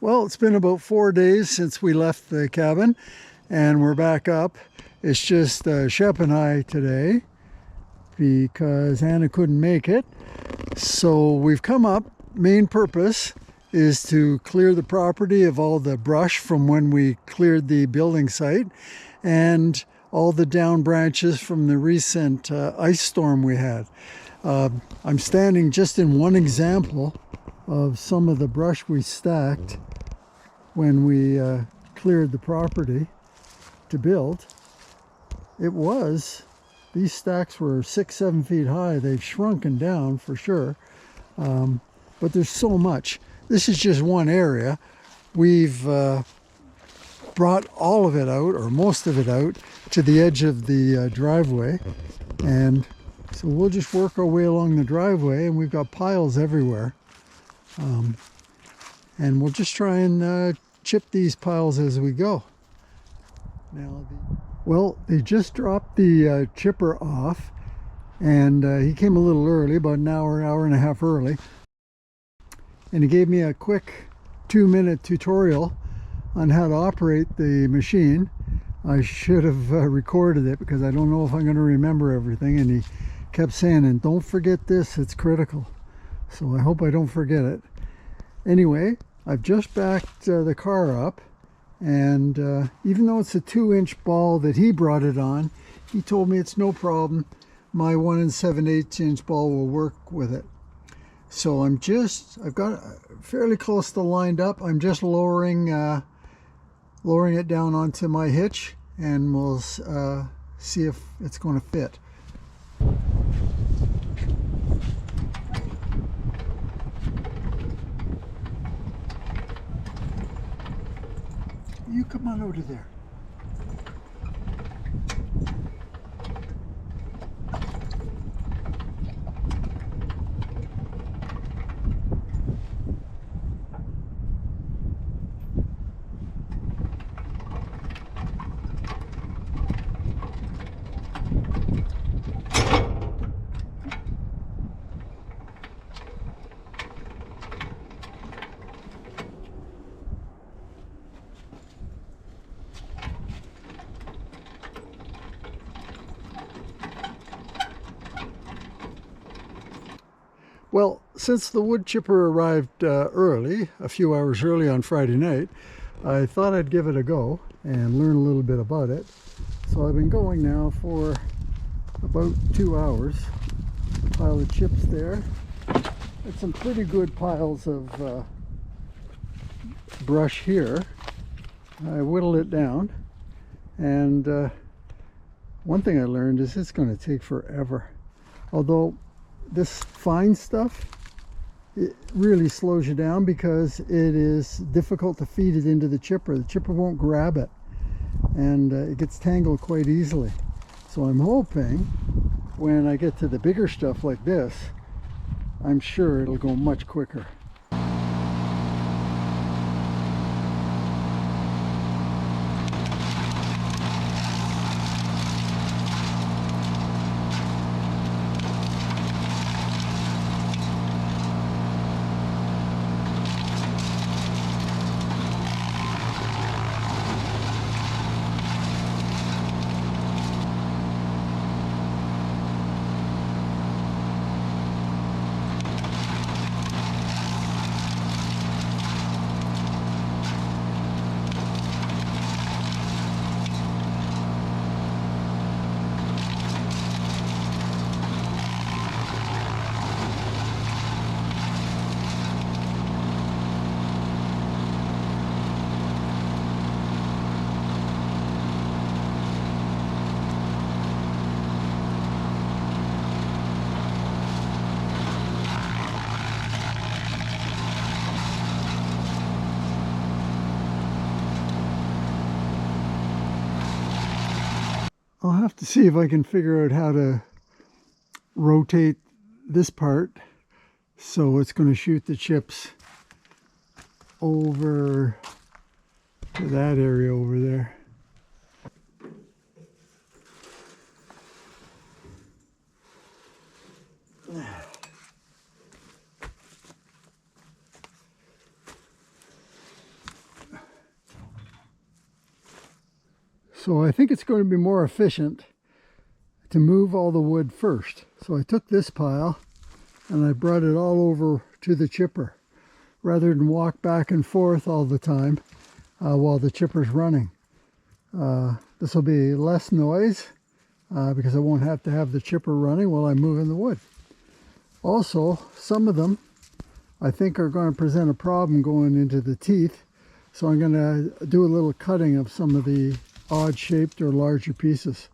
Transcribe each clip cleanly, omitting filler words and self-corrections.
Well, it's been about 4 days since we left the cabin and we're back up. It's just Shep and I today because Anna couldn't make it. So we've come up. Main purpose is to clear the property of all the brush from when we cleared the building site and all the down branches from the recent ice storm we had. I'm standing just in one example of some of the brush we stacked when we cleared the property to build. These stacks were 6-7 feet high. They've shrunken down for sure, but there's so much. This is just one area. We've brought all of it out, or most of it out, to the edge of the driveway, and so we'll just work our way along the driveway, and we've got piles everywhere. And we'll just try and chip these piles as we go. Well, they just dropped the chipper off, and he came a little early, about an hour and a half early. And he gave me a quick 2-minute tutorial on how to operate the machine. I should have recorded it because I don't know if I'm going to remember everything. And he kept saying, and don't forget this, it's critical. So I hope I don't forget it. Anyway, I've just backed the car up, and even though it's a 2-inch ball that he brought it on, he told me it's no problem. My 1 7/8 inch ball will work with it. So I've got fairly close to lined up. I'm just lowering it down onto my hitch, and we'll see if it's going to fit. You come on over there. Well, since the wood chipper arrived early, a few hours early on Friday night, I thought I'd give it a go and learn a little bit about it. So I've been going now for about 2 hours. Pile of chips there. It's some pretty good piles of brush here. I whittled it down, and one thing I learned is it's going to take forever. Although this fine stuff, it really slows you down because it is difficult to feed it into the chipper. The chipper won't grab it, and it gets tangled quite easily. So I'm hoping when I get to the bigger stuff like this, I'm sure it'll go much quicker. I'll have to see if I can figure out how to rotate this part so it's going to shoot the chips over to that area over there. So I think it's going to be more efficient to move all the wood first. So I took this pile and I brought it all over to the chipper rather than walk back and forth all the time while the chipper's running. This will be less noise because I won't have to have the chipper running while I'm moving the wood. Also, some of them I think are going to present a problem going into the teeth, so I'm going to do a little cutting of some of the odd shaped or larger pieces.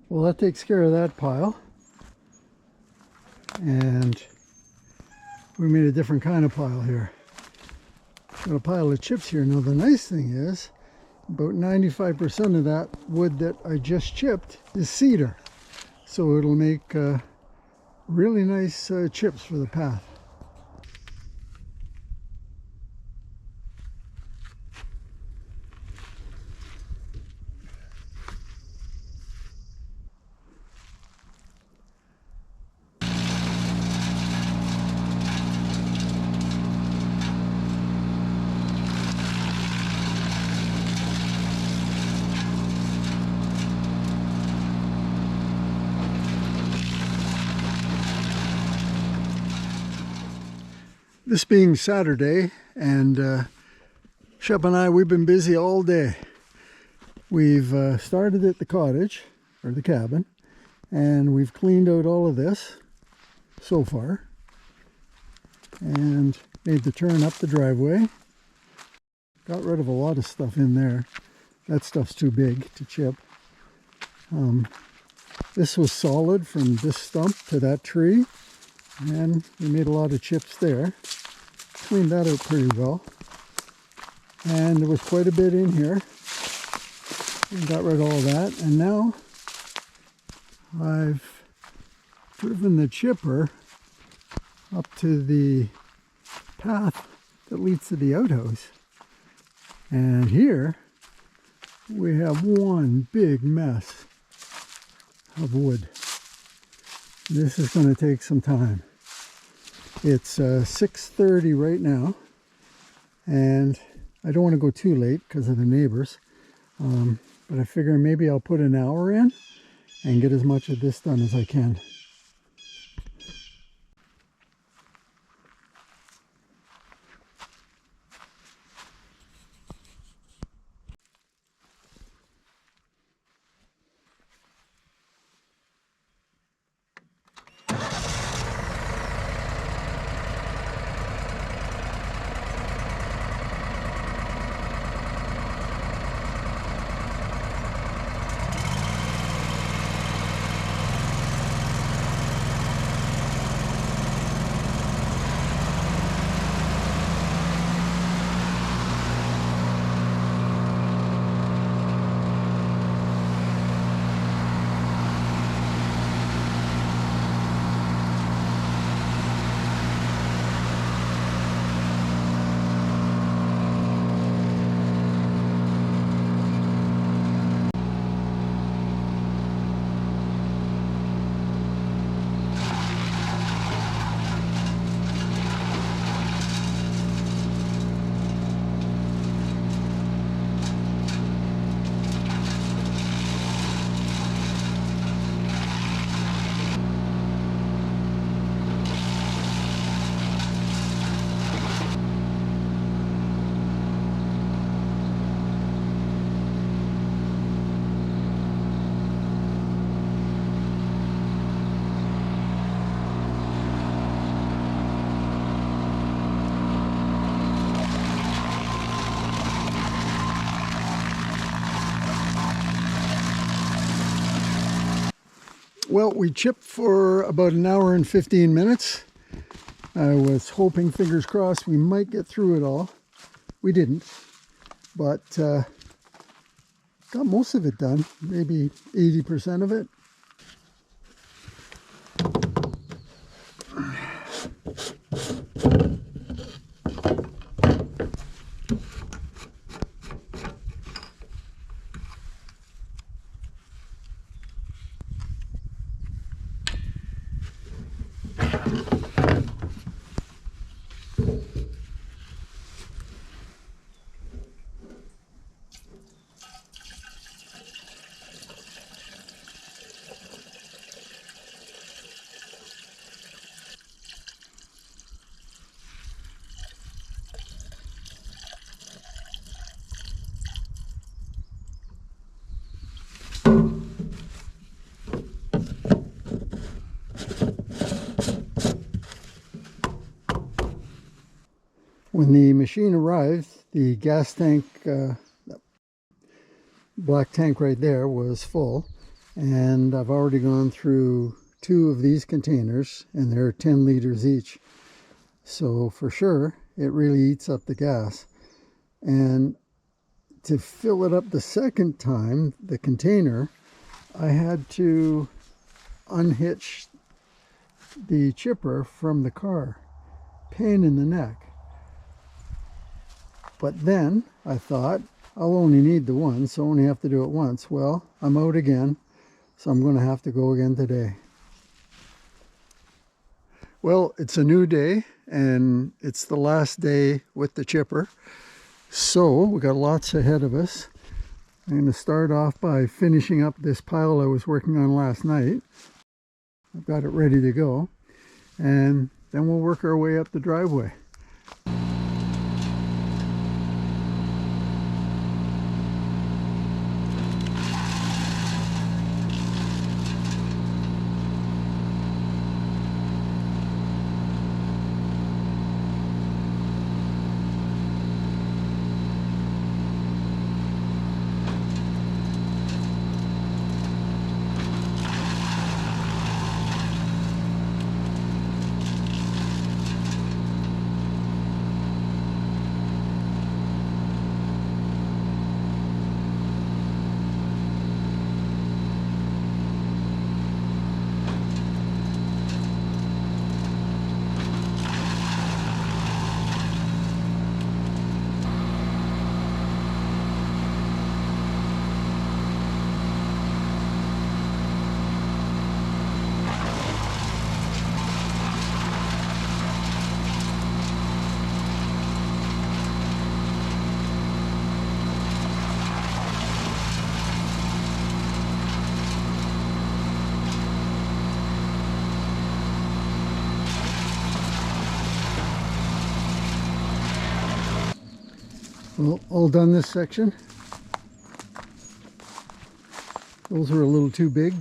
Well, that takes care of that pile. And we made a different kind of pile here. Got a pile of chips here. Now the nice thing is, about 95% of that wood that I just chipped is cedar. So it'll make really nice chips for the path. This being Saturday, and Shep and I, we've been busy all day. We've started at the cottage, or the cabin, and we've cleaned out all of this so far, and made the turn up the driveway. Got rid of a lot of stuff in there. That stuff's too big to chip. This was solid from this stump to that tree, and we made a lot of chips there. Cleaned that out pretty well, and there was quite a bit in here. We got rid of all that, and now I've driven the chipper up to the path that leads to the outhouse, and here we have one big mess of wood. This is going to take some time. It's 6:30 right now, and I don't want to go too late because of the neighbors, but I figure maybe I'll put an hour in and get as much of this done as I can. Well, we chipped for about an hour and 15 minutes. I was hoping, fingers crossed, we might get through it all. We didn't, but got most of it done, maybe 80% of it. When the machine arrived, the gas tank, black tank right there, was full, and I've already gone through 2 of these containers, and they're 10 liters each. So for sure, it really eats up the gas. And to fill it up the second time, the container, I had to unhitch the chipper from the car. Pain in the neck. But then I thought, I'll only need the one, so I only have to do it once. Well, I'm out again, so I'm going to have to go again today. Well, it's a new day, and it's the last day with the chipper. So we got lots ahead of us. I'm going to start off by finishing up this pile I was working on last night. I've got it ready to go. And then we'll work our way up the driveway. Well, all done this section. Those were a little too big.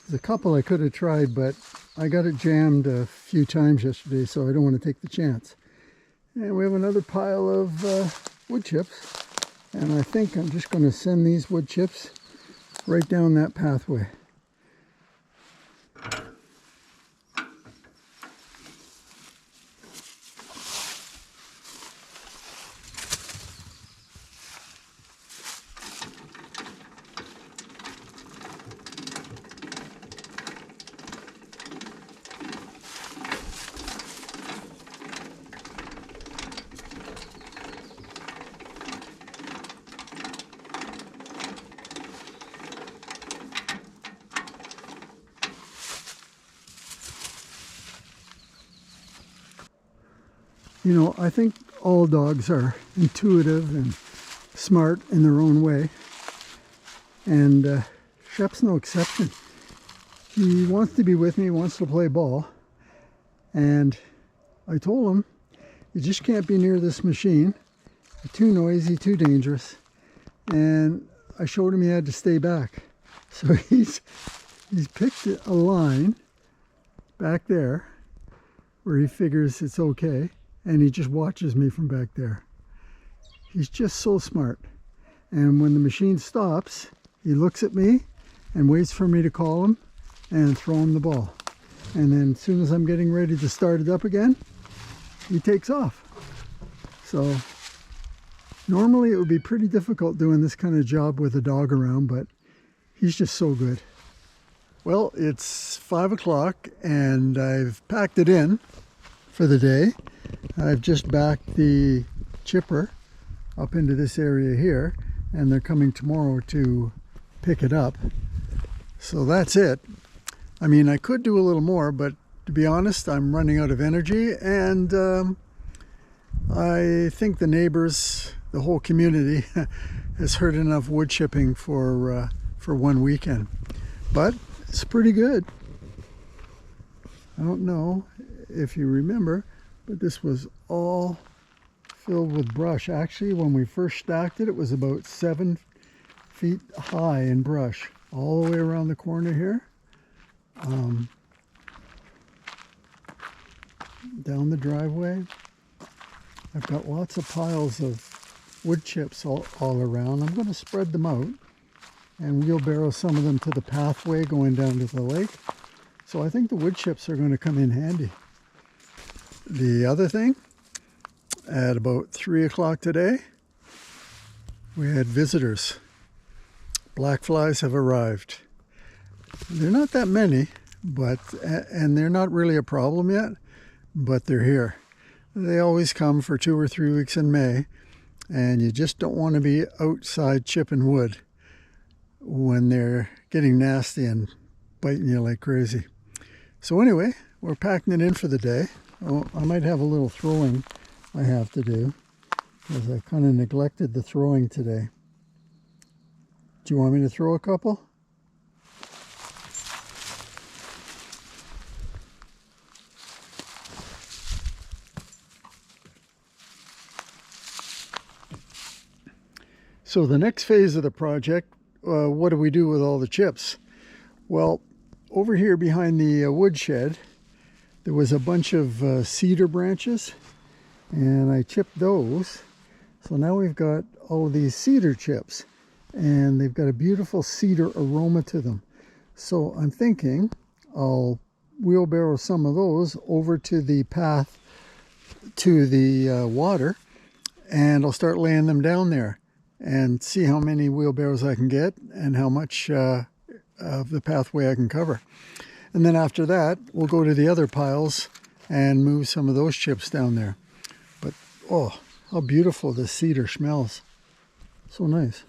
There's a couple I could have tried, but I got it jammed a few times yesterday, so I don't want to take the chance. And we have another pile of wood chips, and I think I'm just going to send these wood chips right down that pathway. You know, I think all dogs are intuitive and smart in their own way. And Shep's no exception. He wants to be with me, wants to play ball. And I told him, you just can't be near this machine. You're too noisy, too dangerous. And I showed him he had to stay back. So he's picked a line back there where he figures it's okay. And he just watches me from back there. He's just so smart. And when the machine stops, he looks at me and waits for me to call him, and throw him the ball. And then as soon as I'm getting ready to start it up again, he takes off. So normally it would be pretty difficult doing this kind of job with a dog around, but he's just so good. Well, it's 5 o'clock and I've packed it in for the day. I've just backed the chipper up into this area here, and they're coming tomorrow to pick it up. So that's it. I mean, I could do a little more, but to be honest, I'm running out of energy, and I think the neighbors, the whole community, has heard enough wood chipping for one weekend. But it's pretty good. I don't know if you remember, but this was all filled with brush. Actually, when we first stacked it, it was about 7 feet high in brush all the way around the corner here. Down the driveway, I've got lots of piles of wood chips all around. I'm going to spread them out and wheelbarrow some of them to the pathway going down to the lake. So I think the wood chips are going to come in handy. The other thing, at about 3 o'clock today, we had visitors. Black flies have arrived. They're not that many, and they're not really a problem yet, but they're here. They always come for 2 or 3 weeks in May, and you just don't want to be outside chipping wood when they're getting nasty and biting you like crazy. So anyway, we're packing it in for the day. Oh, I might have a little throwing I have to do, because I kind of neglected the throwing today. Do you want me to throw a couple? So the next phase of the project, what do we do with all the chips? Well, over here behind the woodshed, there was a bunch of cedar branches, and I chipped those. So now we've got all of these cedar chips, and they've got a beautiful cedar aroma to them. So I'm thinking I'll wheelbarrow some of those over to the path to the water, and I'll start laying them down there and see how many wheelbarrows I can get and how much of the pathway I can cover. And then after that, we'll go to the other piles and move some of those chips down there. But oh, how beautiful this cedar smells. So nice.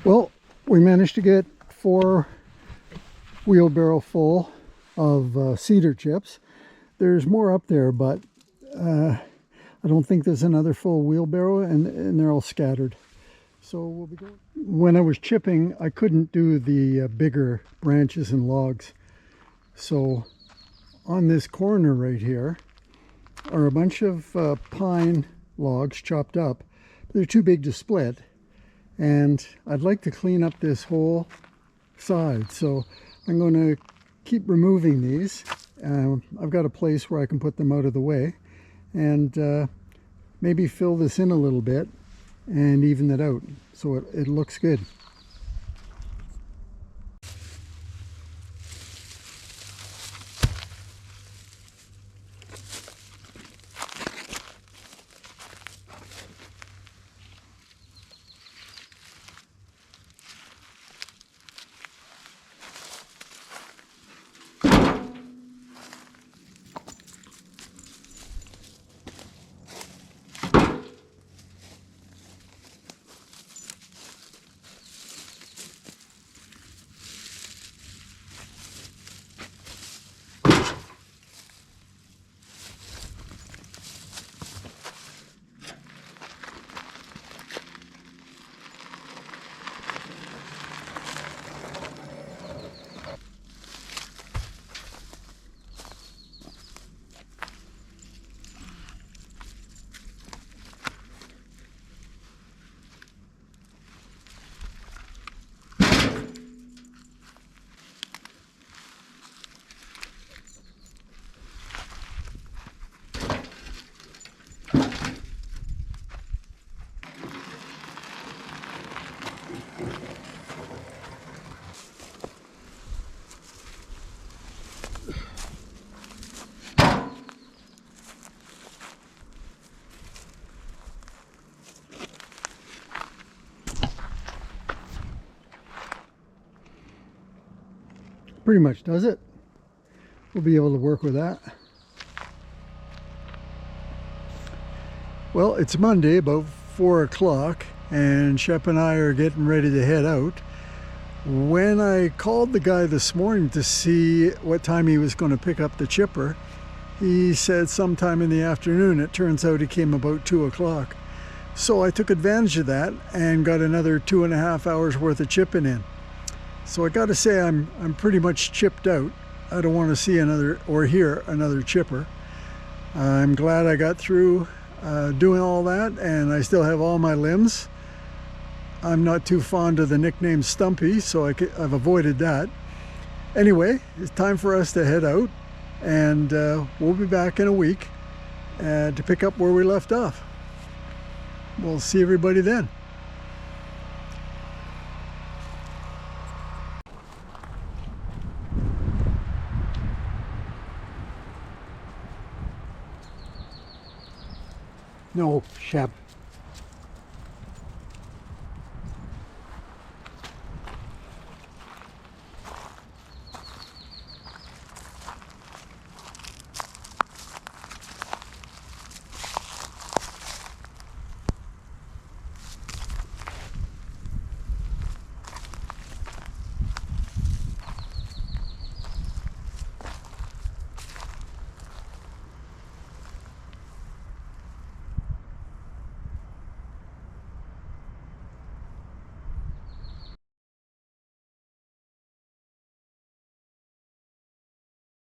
Well, we managed to get 4 wheelbarrow full of cedar chips. There's more up there, but I don't think there's another full wheelbarrow, and they're all scattered. So we'll be going. When I was chipping, I couldn't do the bigger branches and logs. So on this corner right here are a bunch of pine logs chopped up. They're too big to split, and I'd like to clean up this whole side. So I'm going to keep removing these. I've got a place where I can put them out of the way, and maybe fill this in a little bit and even it out so it looks good. Pretty much does it. We'll be able to work with that. Well, it's Monday, about 4 o'clock, and Shep and I are getting ready to head out. When I called the guy this morning to see what time he was going to pick up the chipper, he said sometime in the afternoon. It turns out he came about 2 o'clock. So I took advantage of that and got another 2.5 hours worth of chipping in. So I got to say I'm pretty much chipped out. I don't want to see another or hear another chipper. I'm glad I got through doing all that, and I still have all my limbs. I'm not too fond of the nickname Stumpy, so I've avoided that. Anyway, it's time for us to head out, and we'll be back in a week to pick up where we left off. We'll see everybody then. No, Shep.